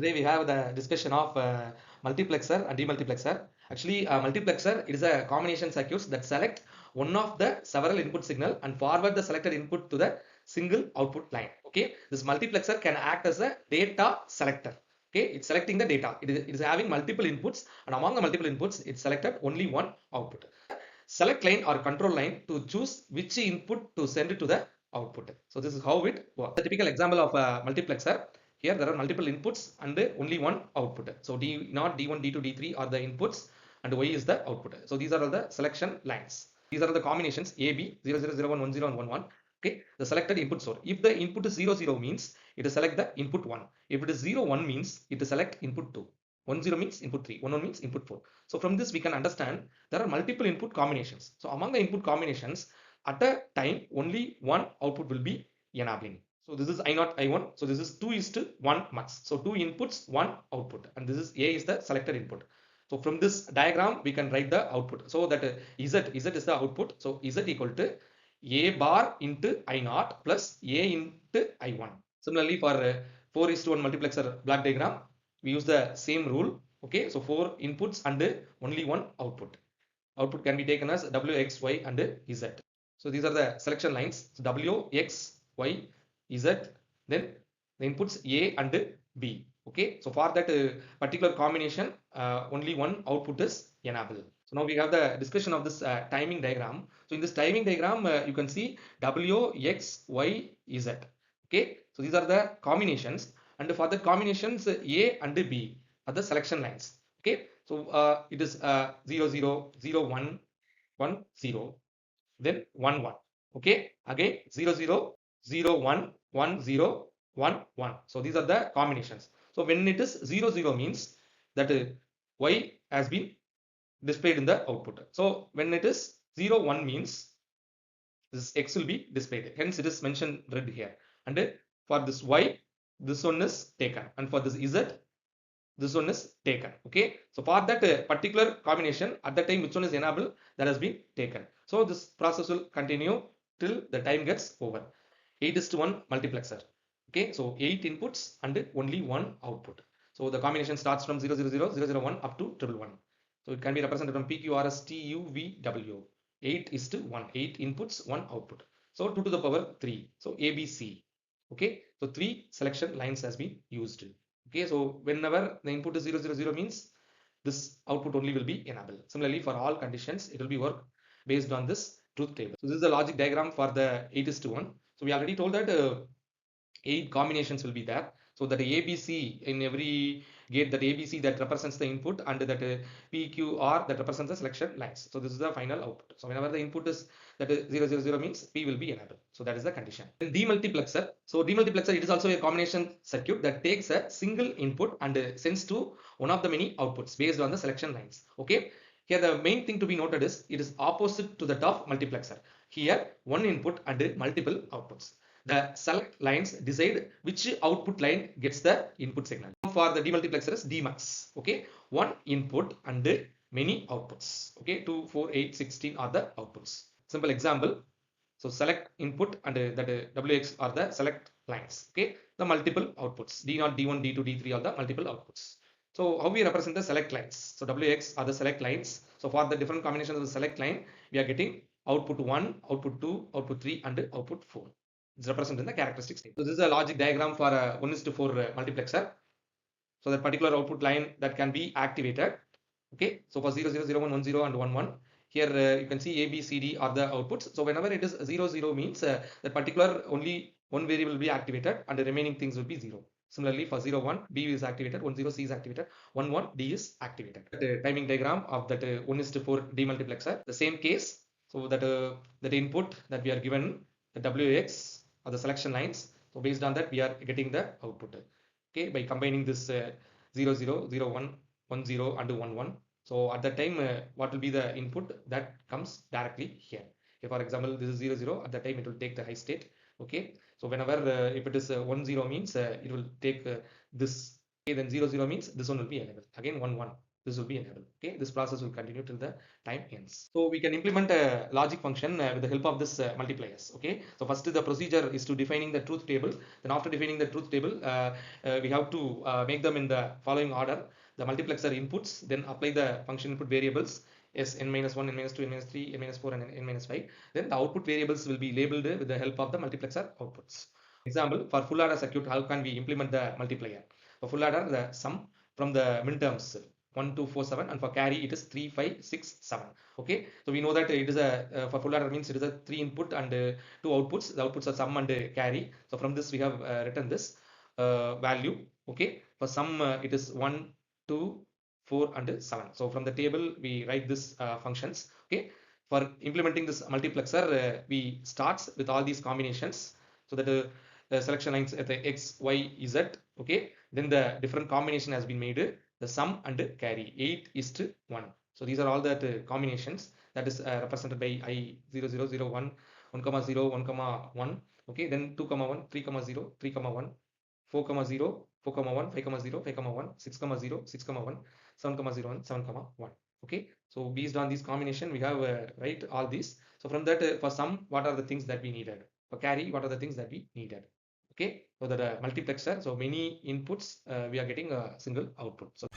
Today we have the discussion of multiplexer and demultiplexer. Actually, multiplexer, it is a combination circuits that select one of the several input signal and forward the selected input to the single output line. Okay, this multiplexer can act as a data selector. Okay, it's selecting the data. It is having multiple inputs, and among the multiple inputs, it selected only one output. Select line or control line to choose which input to send to the output. So this is how it works. The typical example of a multiplexer. Here there are multiple inputs and only one output. So D0, D1, D2, D3 are the inputs and Y is the output. So these are all the selection lines. These are the combinations A, B, 0, 0, 0, 1, 1, 0 and 1, 1. Okay, the selected input source. If the input is 0, 0 means it is select the input 1. If it is 0, 1 means it is select input 2. 1, 0 means input 3. 1, 1 means input 4. So from this we can understand there are multiple input combinations. So among the input combinations, at a time only one output will be enabling. So this is I0, I1. So this is 2:1 MUX. So 2 inputs, 1 output, and this is A is the selected input. So from this diagram we can write the output. So that Z is the output. So Z equal to A bar into I0 plus A into I1. Similarly for 4:1 multiplexer block diagram, we use the same rule. Okay, so 4 inputs and only one output. Output can be taken as W, X, Y and Z. So these are the selection lines. So W, X, Y, Z. Then the inputs A and B. Okay, so for that particular combination, only one output is enabled. So now we have the discussion of this timing diagram. So in this timing diagram, you can see W, X, Y, Z. Okay, so these are the combinations, and for the combinations A and B are the selection lines. Okay, so it is 0, 0, 0, 1, 1, 0, then 1, 1. Okay, again 0, 0, 0, 1, 1, 0, 1, 1. So these are the combinations. So when it is 0, 0 means that Y has been displayed in the output. So when it is 0, 1 means this X will be displayed. Hence it is mentioned red here. And for this Y, this one is taken. And for this Z, this one is taken. Okay, so for that particular combination, at the time which one is enabled, that has been taken. So this process will continue till the time gets over. 8:1 multiplexer. Okay, so 8 inputs and only one output. So the combination starts from 0, 0, 0, 0, 0, 1 up to 1, 1, 1. So it can be represented from PQRSTUVW. 8:1. 8 inputs, 1 output. So 2 to the power 3. So ABC. Okay, so 3 selection lines has been used. Okay, so whenever the input is 0, 0, 0 means this output only will be enabled. Similarly, for all conditions, it will be work based on this truth table. So this is the logic diagram for the 8:1. So we already told that 8 combinations will be there. So that ABC in every gate, that ABC that represents the input, and that PQR that represents the selection lines. So this is the final output. So whenever the input is that 0, 0, 0 means P will be enabled. So that is the condition. Then demultiplexer. So demultiplexer, it is also a combination circuit that takes a single input and sends to one of the many outputs based on the selection lines. Okay. Here the main thing to be noted is it is opposite to that of multiplexer. Here one input and multiple outputs. The select lines decide which output line gets the input signal. For the demultiplexer is DEMUX. Okay, one input and many outputs. Okay, 2, 4, 8, 16 are the outputs. Simple example. So select input and that WX are the select lines. Okay, the multiple outputs. D0, D1, D2, D3 are the multiple outputs. So how we represent the select lines? So WX are the select lines. So for the different combinations of the select line, we are getting output 1, output 2, output 3 and output 4. It's represented in the characteristic state. So this is a logic diagram for a 1:4 multiplexer. So that particular output line that can be activated. Okay, so for 0, 0, 0, 1, 1, 0 and 1, 1. Here you can see A, B, C, D are the outputs. So whenever it is 0, 0 means that particular only one variable will be activated and the remaining things will be 0. Similarly for 0, 1, B is activated, 1, 0, C is activated, 1, 1, D is activated. The timing diagram of that 1:4 demultiplexer. The same case. So that that input that we are given, the WX or the selection lines. So based on that we are getting the output. Okay, by combining this 0, 0, 0, 1, 1, 0 and 1, 1. So at that time what will be the input that comes directly here. If for example this is 0, 0, at that time it will take the high state. Okay, so whenever if it is 1, 0 means it will take this. Okay, then 0, 0 means this one will be enabled. Again 1, 1. this will be enabled. Okay, this process will continue till the time ends. So we can implement a logic function with the help of this multipliers. Okay, so first the procedure is to defining the truth table. Then after defining the truth table, we have to make them in the following order: the multiplexer inputs, then apply the function input variables s n minus 1, n minus 2, n minus 3, n minus 4, and n minus 5. Then the output variables will be labeled with the help of the multiplexer outputs. Example, for full adder circuit, how can we implement the multiplier? For full adder, the sum from the minterms 1, 2, 4, 7, and for carry it is 3, 5, 6, 7. Okay, so we know that it is a for full adder means it is a 3 input and 2 outputs. The outputs are sum and carry. So from this we have written this value. Okay, for sum it is 1, 2, 4, and 7. So from the table we write this functions. Okay, for implementing this multiplexer, we starts with all these combinations. So that the selection lines at the x, y, z. Okay, then the different combination has been made. The sum and carry 8:1. So these are all the combinations that is represented by I 0, 0, 0, 1, 1, 0, 1, 1. Okay, then 2, 1, 3, 0, 3, 1, 4, 0, 4, 1, 5, 0, 5, 1, 6, 0, 6, 1, 7, 0, 1, 7, 1. Okay, so based on this combination we have write all these. So from that for sum, what are the things that we needed? For carry, what are the things that we needed? Okay, so that multiplexer, so many inputs we are getting a single output. So